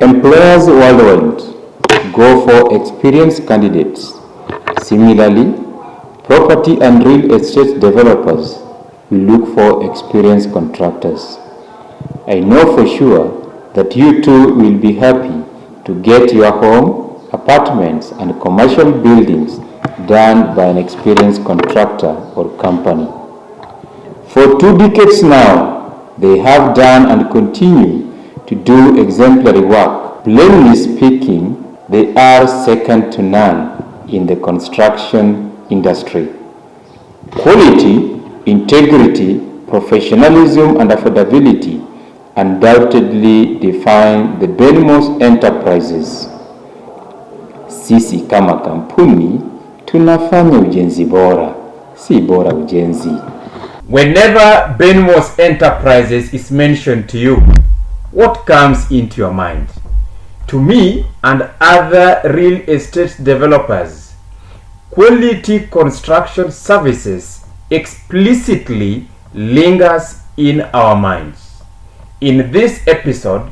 Employers worldwide go for experienced candidates. Similarly, property and real estate developers will look for experienced contractors. I know for sure that you too will be happy to get your home, apartments and commercial buildings done by an experienced contractor or company. For 2 decades now, they have done and continue to do exemplary work. Plainly speaking, they are second to none in the construction industry. Quality, integrity, professionalism and affordability undoubtedly define the Benmos Enterprises. Sisi kama kampuni tunafanya ujenzi bora, si bora ujenzi. Whenever Benmos Enterprises is mentioned to you, what comes into your mind? To me and other real estate developers, quality construction services explicitly lingers in our minds. In this episode,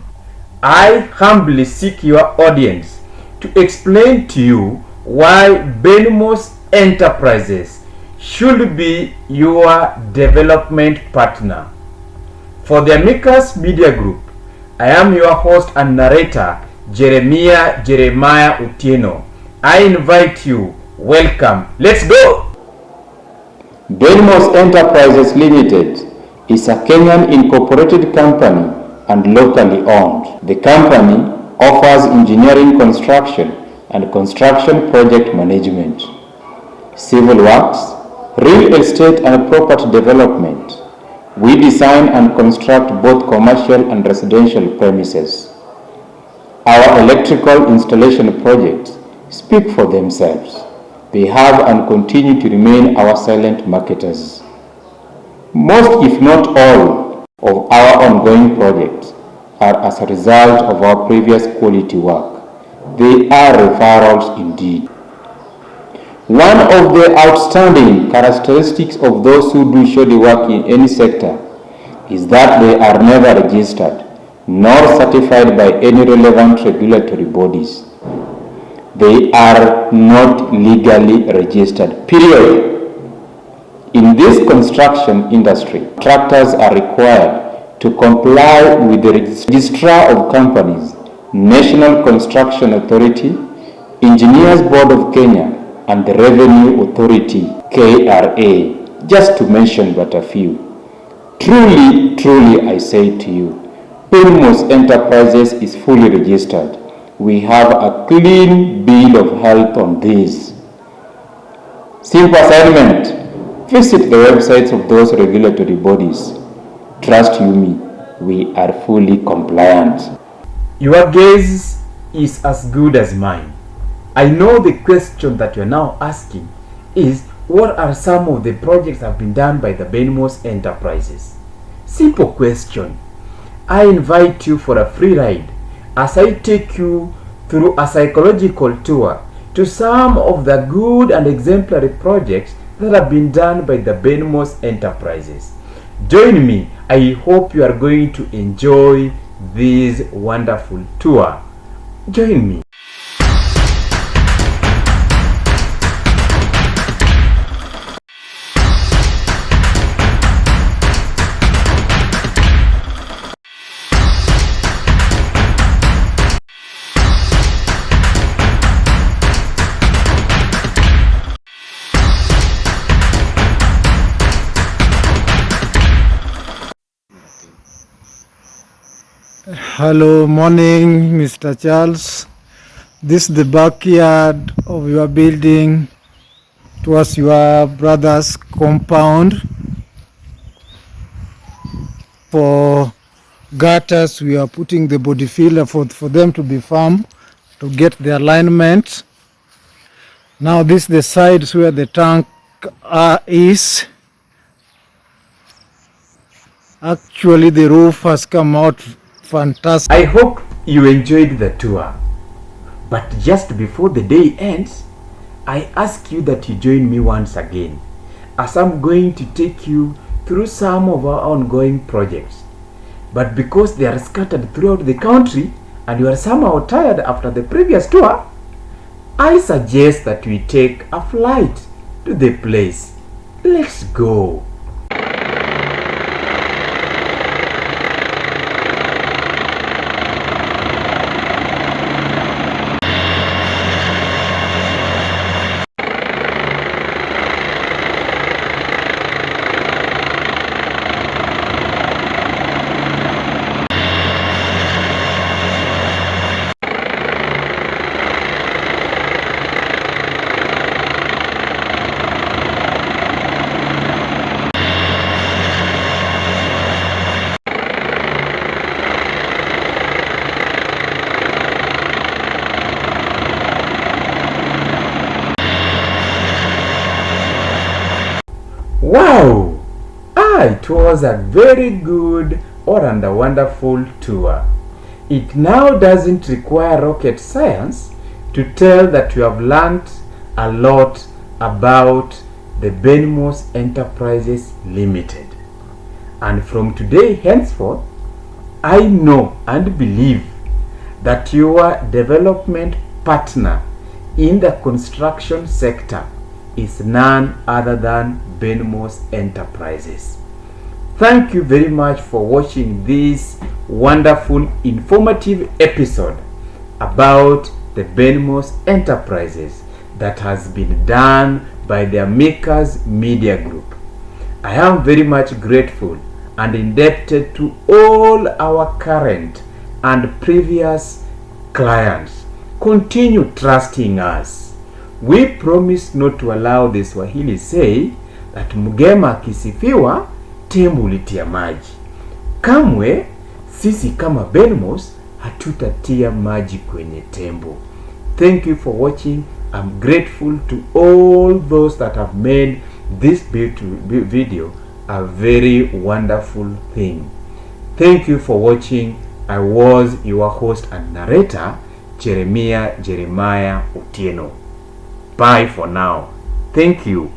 I humbly seek your audience to explain to you why Benmos Enterprises should be your development partner. For the Amicus Media Group, I am your host and narrator, Jeremiah Utieno. I invite you. Welcome. Let's go! Benmos Enterprises Limited is a Kenyan incorporated company and locally owned. The company offers engineering construction and construction project management, civil works, real estate and property development. We design and construct both commercial and residential premises. Our electrical installation projects speak for themselves. They have and continue to remain our silent marketers. Most, if not all, of our ongoing projects are as a result of our previous quality work. They are referrals indeed. One of the outstanding characteristics of those who do shoddy work in any sector is that they are never registered nor certified by any relevant regulatory bodies. They are not legally registered, period. In this construction industry, contractors are required to comply with the Registrar of Companies, National Construction Authority, Engineers Board of Kenya, and the Revenue Authority, KRA, just to mention but a few. Truly, I say to you, Benmos Enterprises is fully registered. We have a clean bill of health on this. Simple assignment. Visit the websites of those regulatory bodies. Trust you me, we are fully compliant. Your gaze is as good as mine. I know the question that you're now asking is, what are some of the projects that have been done by the Benmos Enterprises? Simple question. I invite you for a free ride as I take you through a psychological tour to some of the good and exemplary projects that have been done by the Benmos Enterprises. Join me. I hope you are going to enjoy this wonderful tour. Join me. Hello, morning, Mr. Charles. This is the backyard of your building. It was your brother's compound. For gutters, we are putting the body filler for them to be firm, to get the alignment. Now this is the sides where the tank is. Actually, the roof has come out fantastic. I hope you enjoyed the tour. But just before the day ends, I ask you that you join me once again, as I'm going to take you through some of our ongoing projects. But because they are scattered throughout the country, and you are somehow tired after the previous tour, I suggest that we take a flight to the place. Let's go. Wow! It was a very good and a wonderful tour. It now doesn't require rocket science to tell that you have learned a lot about the Benmos Enterprises Limited. And from today henceforth, I know and believe that your development partner in the construction sector is none other than Benmos Enterprises. Thank you very much for watching this wonderful, informative episode about the Benmos Enterprises that has been done by the Makers Media Group. I am very much grateful and indebted to all our current and previous clients. Continue trusting us. We promise not to allow the Swahili say that mgema akisifiwa tembo litia maji. Kamwe sisi kama Benmos hatutatia maji kwenye tembo. Thank you for watching. I'm grateful to all those that have made this video a very wonderful thing. Thank you for watching. I was your host and narrator, Jeremiah Otieno. Bye for now. Thank you.